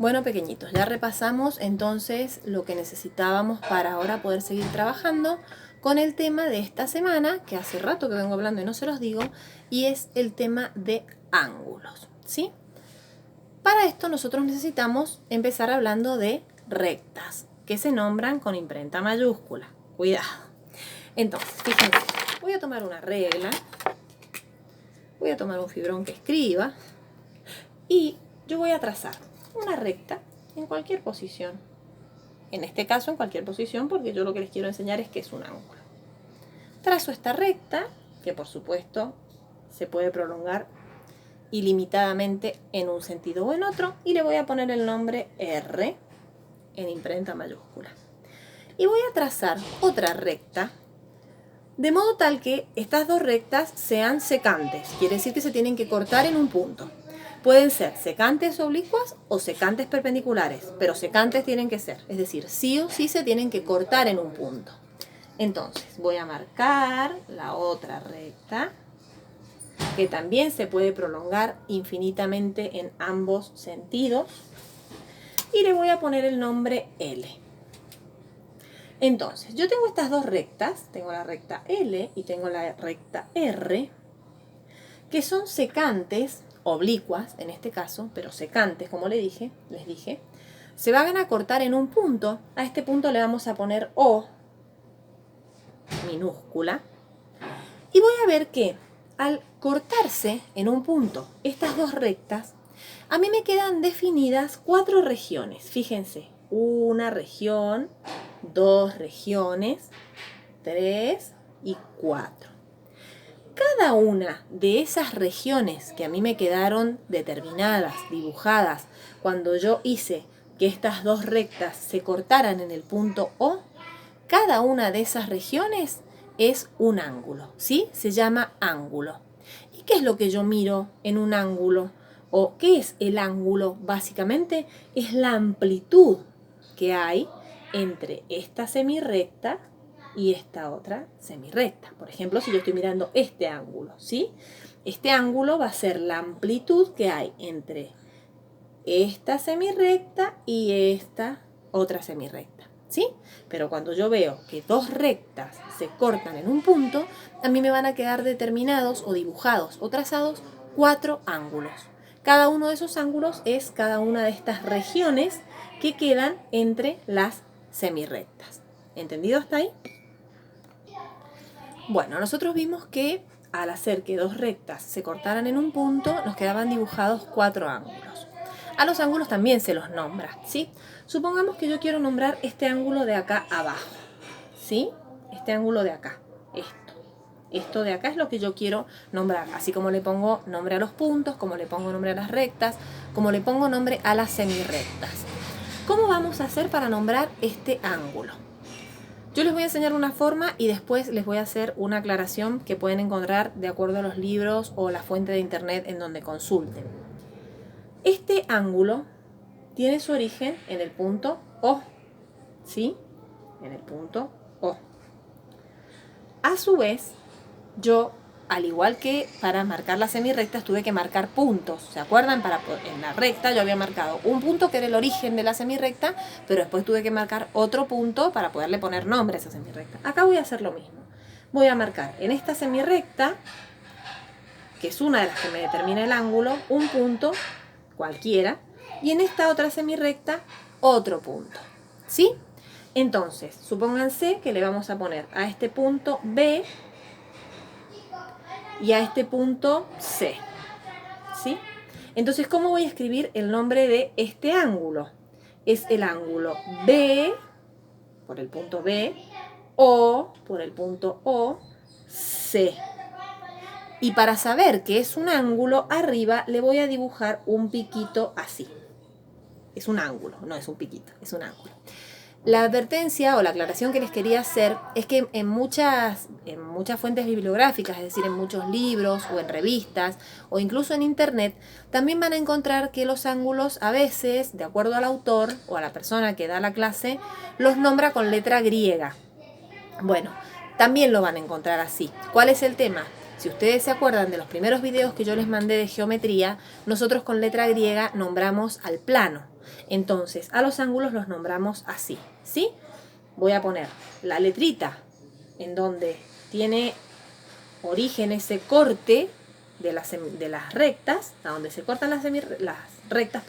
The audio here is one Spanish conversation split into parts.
Bueno, pequeñitos, ya repasamos entonces lo que necesitábamos para ahora poder seguir trabajando con el tema de esta semana, que hace rato que vengo hablando y no se los digo, y es el tema de ángulos, ¿sí? Para esto nosotros necesitamos empezar hablando de rectas, que se nombran con imprenta mayúscula. Cuidado. Entonces, fíjense, voy a tomar una regla, voy a tomar un fibrón que escriba y yo voy a trazar una recta en cualquier posición. En este caso en cualquier posición porque yo lo que les quiero enseñar es que es un ángulo. Trazo esta recta, que por supuesto se puede prolongar ilimitadamente en un sentido o en otro, y le voy a poner el nombre R en imprenta mayúscula. Y voy a trazar otra recta, de modo tal que estas dos rectas sean secantes, quiere decir que se tienen que cortar en un punto. Pueden ser secantes oblicuas o secantes perpendiculares, pero secantes tienen que ser, es decir, sí o sí se tienen que cortar en un punto. Entonces voy a marcar la otra recta, que también se puede prolongar infinitamente en ambos sentidos, y le voy a poner el nombre L. Entonces, yo tengo estas dos rectas, tengo la recta L y tengo la recta R, que son secantes, oblicuas en este caso, pero secantes, como les dije, se van a cortar en un punto. A este punto le vamos a poner O minúscula, y voy a ver que al cortarse en un punto estas dos rectas, a mí me quedan definidas 4 regiones. Fíjense, una región, 2 regiones, 3 y 4. Cada una de esas regiones que a mí me quedaron determinadas, dibujadas, cuando yo hice que estas dos rectas se cortaran en el punto O, cada una de esas regiones es un ángulo, ¿sí? Se llama ángulo. ¿Y qué es lo que yo miro en un ángulo? ¿O qué es el ángulo? Básicamente es la amplitud que hay entre esta semirrecta y esta otra semirrecta. Por ejemplo, si yo estoy mirando este ángulo, ¿sí? Este ángulo va a ser la amplitud que hay entre esta semirrecta y esta otra semirrecta, ¿sí? Pero cuando yo veo que dos rectas se cortan en un punto, a mí me van a quedar determinados o dibujados o trazados 4 ángulos. Cada uno de esos ángulos es cada una de estas regiones que quedan entre las semirrectas. ¿Entendido hasta ahí? Bueno, nosotros vimos que al hacer que dos rectas se cortaran en un punto, nos quedaban dibujados 4 ángulos. A los ángulos también se los nombra, ¿sí? Supongamos que yo quiero nombrar este ángulo de acá abajo, ¿sí? Este ángulo de acá, esto. Esto de acá es lo que yo quiero nombrar, así como le pongo nombre a los puntos, como le pongo nombre a las rectas, como le pongo nombre a las semirrectas. ¿Cómo vamos a hacer para nombrar este ángulo? Yo les voy a enseñar una forma y después les voy a hacer una aclaración que pueden encontrar de acuerdo a los libros o la fuente de internet en donde consulten. Este ángulo tiene su origen en el punto O, ¿sí? En el punto O. A su vez, yo, al igual que para marcar las semirrectas, tuve que marcar puntos. ¿Se acuerdan? En la recta yo había marcado un punto que era el origen de la semirrecta, pero después tuve que marcar otro punto para poderle poner nombre a esa semirrecta. Acá voy a hacer lo mismo. Voy a marcar en esta semirrecta, que es una de las que me determina el ángulo, un punto cualquiera, y en esta otra semirrecta otro punto, ¿sí? Entonces, supónganse que le vamos a poner a este punto B y a este punto C, ¿sí? Entonces, ¿cómo voy a escribir el nombre de este ángulo? Es el ángulo B por el punto B, O por el punto O, C. Y para saber que es un ángulo, arriba le voy a dibujar un piquito así. Es un ángulo, no es un piquito, es un ángulo. La advertencia o la aclaración que les quería hacer es que en muchas fuentes bibliográficas, es decir, en muchos libros o en revistas o incluso en internet, también van a encontrar que los ángulos a veces, de acuerdo al autor o a la persona que da la clase, los nombra con letra griega. Bueno, también lo van a encontrar así. ¿Cuál es el tema? Si ustedes se acuerdan de los primeros videos que yo les mandé de geometría, nosotros con letra griega nombramos al plano. Entonces, a los ángulos los nombramos así, ¿sí? Voy a poner la letrita en donde tiene origen ese corte de las rectas, a donde se cortan las rectas,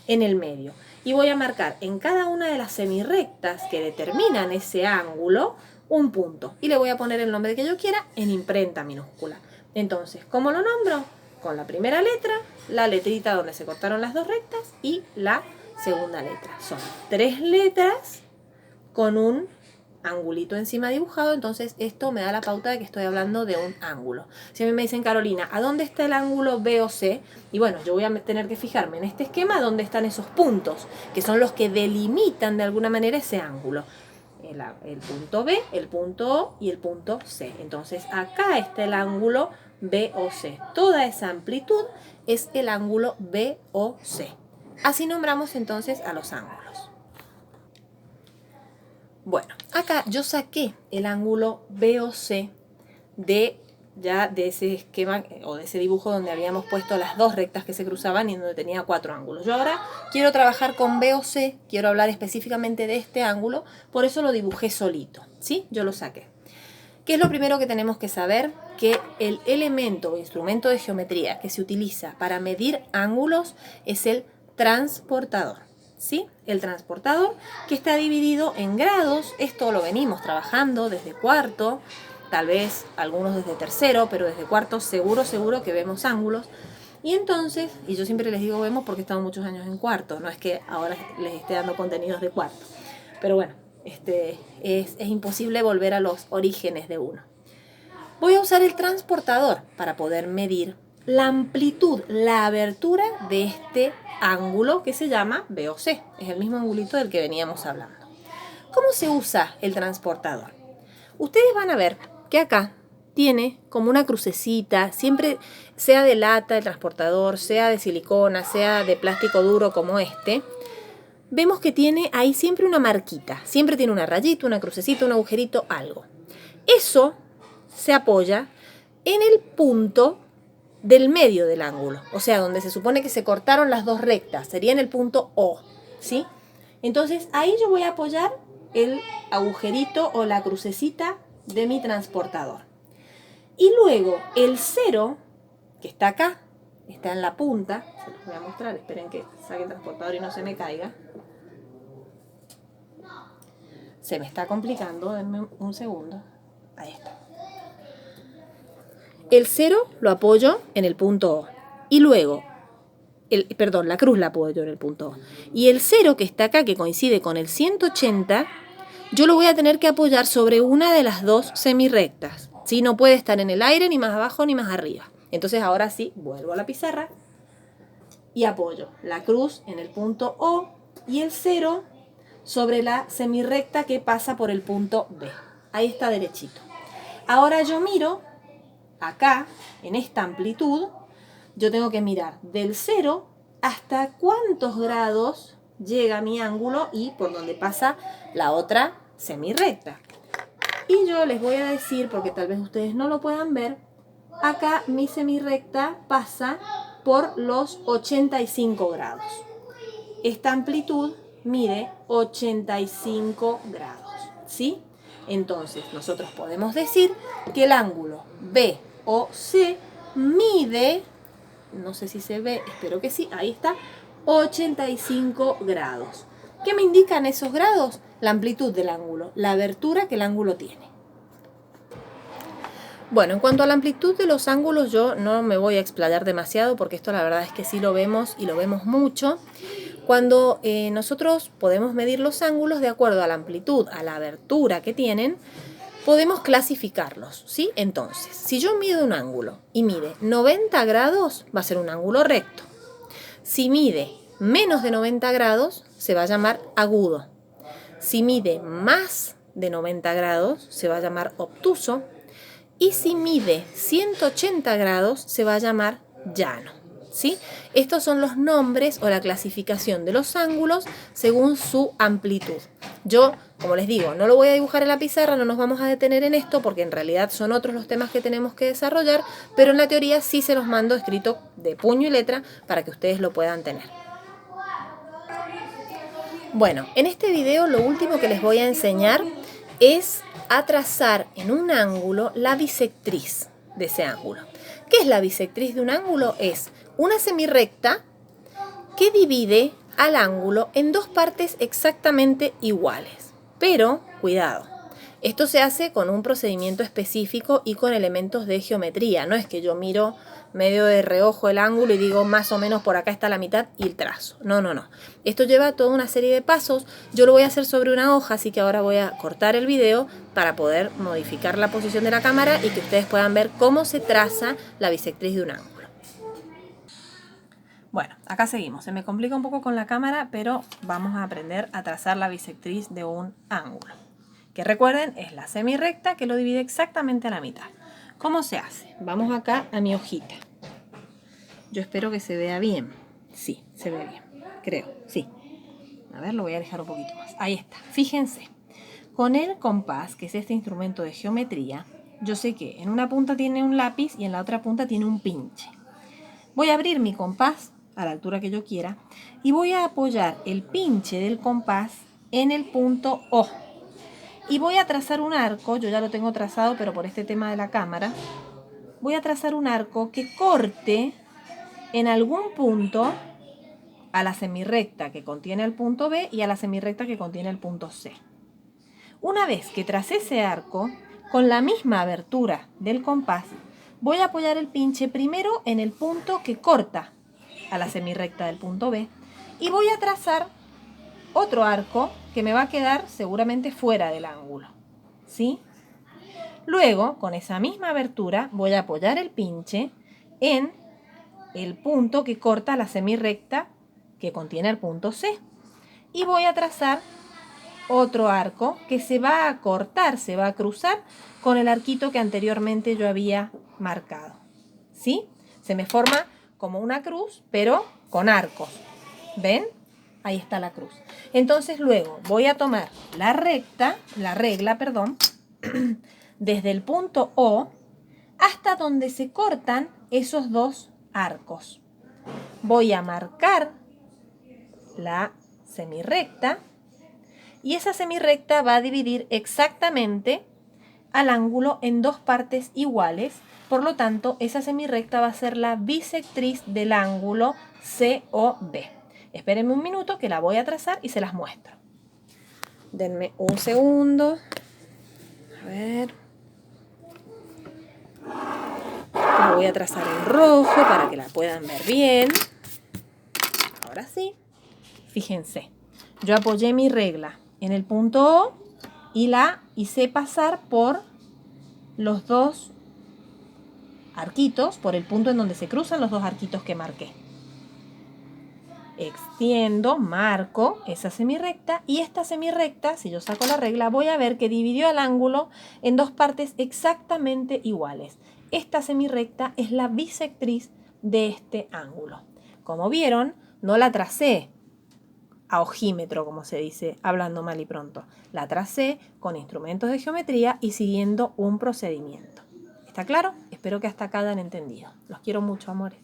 en el medio. Y voy a marcar en cada una de las semirrectas que determinan ese ángulo un punto. Y le voy a poner el nombre que yo quiera en imprenta minúscula. Entonces, ¿cómo lo nombro? Con la primera letra, la letrita donde se cortaron las dos rectas y la segunda letra. Son 3 letras con un angulito encima dibujado, entonces esto me da la pauta de que estoy hablando de un ángulo. Si a mí me dicen, Carolina, ¿a dónde está el ángulo B o C? Y bueno, yo voy a tener que fijarme en este esquema dónde están esos puntos, que son los que delimitan de alguna manera ese ángulo. El punto B, el punto O y el punto C. Entonces acá está el ángulo B o C. Toda esa amplitud es el ángulo B o C. Así nombramos entonces a los ángulos. Bueno, acá yo saqué el ángulo BOC de ese esquema o de ese dibujo donde habíamos puesto las dos rectas que se cruzaban y donde tenía 4 ángulos. Yo ahora quiero trabajar con BOC, quiero hablar específicamente de este ángulo, por eso lo dibujé solito, ¿sí? Yo lo saqué. ¿Qué es lo primero que tenemos que saber? Que el elemento o instrumento de geometría que se utiliza para medir ángulos es el transportador. ¿Sí? El transportador, que está dividido en grados. Esto lo venimos trabajando desde cuarto, tal vez algunos desde tercero, pero desde cuarto seguro que vemos ángulos. Y entonces, y yo siempre les digo vemos porque he estado muchos años en cuarto, no es que ahora les esté dando contenidos de cuarto. Pero bueno, es imposible volver a los orígenes de uno. Voy a usar el transportador para poder medir la amplitud, la abertura de este ángulo que se llama BOC. Es el mismo angulito del que veníamos hablando. ¿Cómo se usa el transportador? Ustedes van a ver que acá tiene como una crucecita, siempre sea de lata el transportador, sea de silicona, sea de plástico duro como este. Vemos que tiene ahí siempre una marquita, siempre tiene una rayita, una crucecita, un agujerito, algo. Eso se apoya en el punto del medio del ángulo, o sea, donde se supone que se cortaron las dos rectas, sería en el punto O, ¿sí? Entonces ahí yo voy a apoyar el agujerito o la crucecita de mi transportador. Y luego el 0, que está acá, está en la punta, se los voy a mostrar, esperen que saque el transportador y no se me caiga. Se me está complicando, denme un segundo. Ahí está. El 0 lo apoyo en el punto O. Y luego, la cruz la apoyo en el punto O. Y el 0 que está acá, que coincide con el 180, yo lo voy a tener que apoyar sobre una de las dos semirrectas. ¿Sí? No puede estar en el aire, ni más abajo, ni más arriba. Entonces ahora sí, vuelvo a la pizarra y apoyo la cruz en el punto O y el 0 sobre la semirrecta que pasa por el punto B. Ahí está derechito. Ahora yo miro acá, en esta amplitud, yo tengo que mirar del 0 hasta cuántos grados llega mi ángulo y por donde pasa la otra semirrecta. Y yo les voy a decir, porque tal vez ustedes no lo puedan ver, acá mi semirrecta pasa por los 85 grados. Esta amplitud mide 85 grados, ¿sí? Entonces, nosotros podemos decir que el ángulo BOC mide, no sé si se ve, espero que sí, ahí está, 85 grados. ¿Qué me indican esos grados? La amplitud del ángulo, la abertura que el ángulo tiene. Bueno, en cuanto a la amplitud de los ángulos, yo no me voy a explayar demasiado porque esto la verdad es que sí lo vemos y lo vemos mucho. Cuando nosotros podemos medir los ángulos de acuerdo a la amplitud, a la abertura que tienen, podemos clasificarlos, ¿sí? Entonces, si yo mido un ángulo y mide 90 grados, va a ser un ángulo recto. Si mide menos de 90 grados, se va a llamar agudo. Si mide más de 90 grados, se va a llamar obtuso. Y si mide 180 grados, se va a llamar llano, ¿sí? Estos son los nombres o la clasificación de los ángulos según su amplitud. Yo Como les digo, no lo voy a dibujar en la pizarra, no nos vamos a detener en esto porque en realidad son otros los temas que tenemos que desarrollar, pero en la teoría sí se los mando escrito de puño y letra para que ustedes lo puedan tener. Bueno, en este video lo último que les voy a enseñar es a trazar en un ángulo la bisectriz de ese ángulo. ¿Qué es la bisectriz de un ángulo? Es una semirrecta que divide al ángulo en dos partes exactamente iguales. Pero, cuidado, esto se hace con un procedimiento específico y con elementos de geometría. No es que yo miro medio de reojo el ángulo y digo más o menos por acá está la mitad y el trazo. No, no, no. Esto lleva toda una serie de pasos. Yo lo voy a hacer sobre una hoja, así que ahora voy a cortar el video para poder modificar la posición de la cámara y que ustedes puedan ver cómo se traza la bisectriz de un ángulo. Bueno, acá seguimos. Se me complica un poco con la cámara, pero vamos a aprender a trazar la bisectriz de un ángulo. Que recuerden, es la semirrecta que lo divide exactamente a la mitad. ¿Cómo se hace? Vamos acá a mi hojita. Yo espero que se vea bien. Sí, se ve bien. Creo, sí. A ver, lo voy a alejar un poquito más. Ahí está. Fíjense. Con el compás, que es este instrumento de geometría, yo sé que en una punta tiene un lápiz y en la otra punta tiene un pinche. Voy a abrir mi compás a la altura que yo quiera y voy a apoyar el pinche del compás en el punto O. Y voy a trazar un arco, yo ya lo tengo trazado, pero por este tema de la cámara, voy a trazar un arco que corte en algún punto a la semirrecta que contiene el punto B y a la semirrecta que contiene el punto C. Una vez que tracé ese arco, con la misma abertura del compás, voy a apoyar el pinche primero en el punto que corta a la semirrecta del punto B y voy a trazar otro arco que me va a quedar seguramente fuera del ángulo, ¿sí? Luego, con esa misma abertura, voy a apoyar el pinche en el punto que corta la semirrecta que contiene el punto C y voy a trazar otro arco que se va a cortar, se va a cruzar con el arquito que anteriormente yo había marcado, ¿sí? Se me forma como una cruz, pero con arcos. ¿Ven? Ahí está la cruz. Entonces luego voy a tomar la regla, desde el punto O hasta donde se cortan esos dos arcos. Voy a marcar la semirrecta y esa semirrecta va a dividir exactamente al ángulo en dos partes iguales. Por lo tanto, esa semirrecta va a ser la bisectriz del ángulo COB. Espérenme un minuto que la voy a trazar y se las muestro. Denme un segundo. A ver. La voy a trazar en rojo para que la puedan ver bien. Ahora sí. Fíjense. Yo apoyé mi regla en el punto O y la hice pasar por los dos arquitos, por el punto en donde se cruzan los dos arquitos que marqué. Extiendo, marco esa semirrecta y esta semirrecta, si yo saco la regla, voy a ver que dividió el ángulo en dos partes exactamente iguales. Esta semirrecta es la bisectriz de este ángulo. Como vieron, no la tracé a ojímetro, como se dice, hablando mal y pronto. La tracé con instrumentos de geometría y siguiendo un procedimiento. ¿Está claro? Espero que hasta acá hayan entendido. Los quiero mucho, amores.